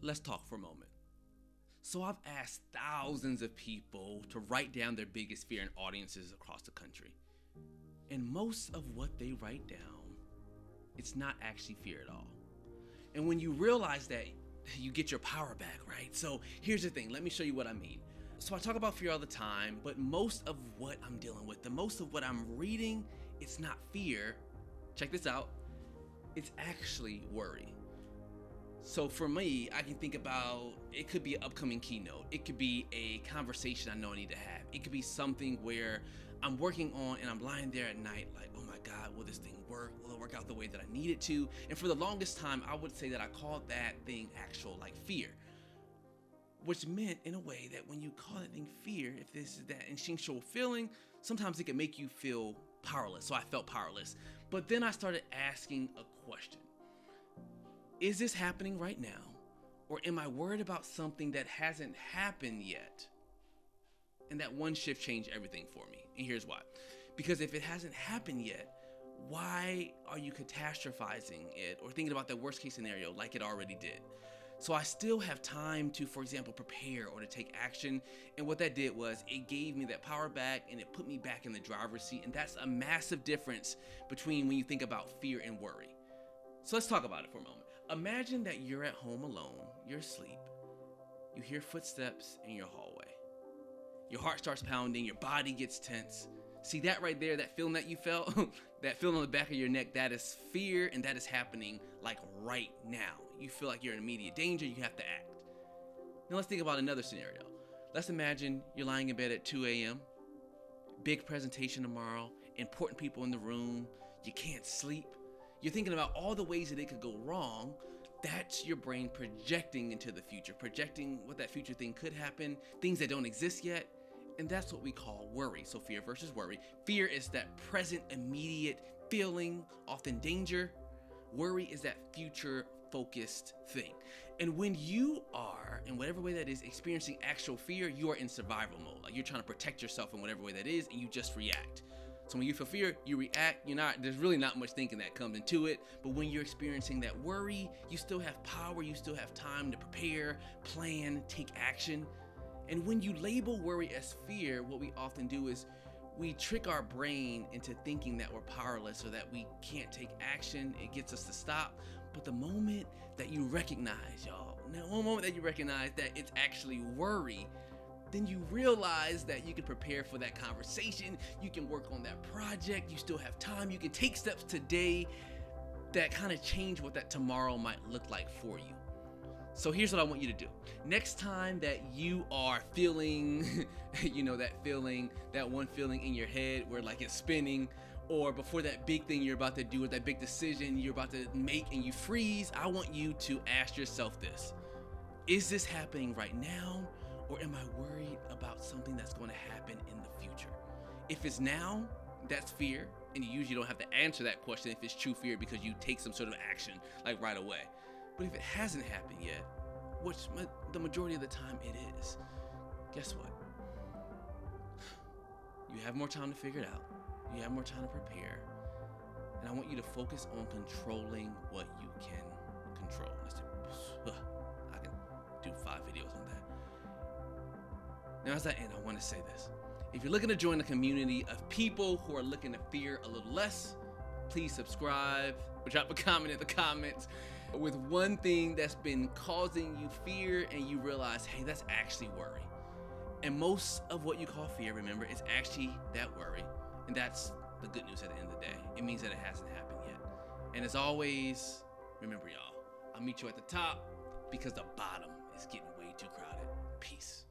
let's talk for a moment. So I've asked thousands of people to write down their biggest fear in audiences across the country. And most of what they write down, it's not actually fear at all. And when you realize that, you get your power back, right? So here's the thing, let me show you what I mean. So I talk about fear all the time, but most of what I'm dealing with, the most of what I'm reading, it's not fear. Check this out. It's actually worry. So for me, I can think about, it could be an upcoming keynote. It could be a conversation I know I need to have. It could be something where I'm working on and I'm lying there at night like, oh my God, will this thing work? Will it work out the way that I need it to? And for the longest time, I would say that I called that thing actual, like fear. Which meant in a way that when you call that thing fear, if this is that instinctual feeling, sometimes it can make you feel powerless. So I felt powerless. But then I started asking a question. Is this happening right now? Or am I worried about something that hasn't happened yet? And that one shift changed everything for me. And here's why. Because if it hasn't happened yet, why are you catastrophizing it or thinking about the worst case scenario like it already did? So I still have time to, for example, prepare or to take action. And what that did was it gave me that power back and it put me back in the driver's seat. And that's a massive difference between when you think about fear and worry. So let's talk about it for a moment. Imagine that you're at home alone, you're asleep, you hear footsteps in your hallway. Your heart starts pounding, your body gets tense. See that right there, that feeling that you felt, that feeling on the back of your neck, that is fear, and that is happening like right now. You feel like you're in immediate danger, you have to act. Now let's think about another scenario. Let's imagine you're lying in bed at 2 a.m., big presentation tomorrow, important people in the room, you can't sleep. You're thinking about all the ways that it could go wrong. That's your brain projecting into the future, projecting what that future thing could happen, things that don't exist yet. And that's what we call worry. So fear versus worry. Fear is that present, immediate feeling, often danger. Worry is that future focused thing. And when you are, in whatever way that is, experiencing actual fear, you are in survival mode. Like you're trying to protect yourself in whatever way that is, and you just react. So when you feel fear, you react. There's really not much thinking that comes into it. But when you're experiencing that worry, you still have power. You still have time to prepare, plan, take action. And when you label worry as fear, what we often do is we trick our brain into thinking that we're powerless or that we can't take action. It gets us to stop. But the moment that you recognize, one moment that you recognize that it's actually worry, then you realize that you can prepare for that conversation, you can work on that project, you still have time, you can take steps today that kind of change what that tomorrow might look like for you. So here's what I want you to do. Next time that you are feeling, that one feeling in your head where like it's spinning, or before that big thing you're about to do or that big decision you're about to make and you freeze, I want you to ask yourself this. Is this happening right now? Or am I worried about something that's going to happen in the future? If it's now, that's fear. And you usually don't have to answer that question if it's true fear because you take some sort of action like right away. But if it hasn't happened yet, which the majority of the time it is, guess what? You have more time to figure it out. You have more time to prepare. And I want you to focus on controlling what you can control. I can do 5 videos on that. Now, as I end, I want to say this. If you're looking to join a community of people who are looking to fear a little less, please subscribe or drop a comment in the comments with one thing that's been causing you fear and you realize, hey, that's actually worry. And most of what you call fear, remember, is actually that worry. And that's the good news at the end of the day. It means that it hasn't happened yet. And as always, remember, y'all, I'll meet you at the top because the bottom is getting way too crowded. Peace.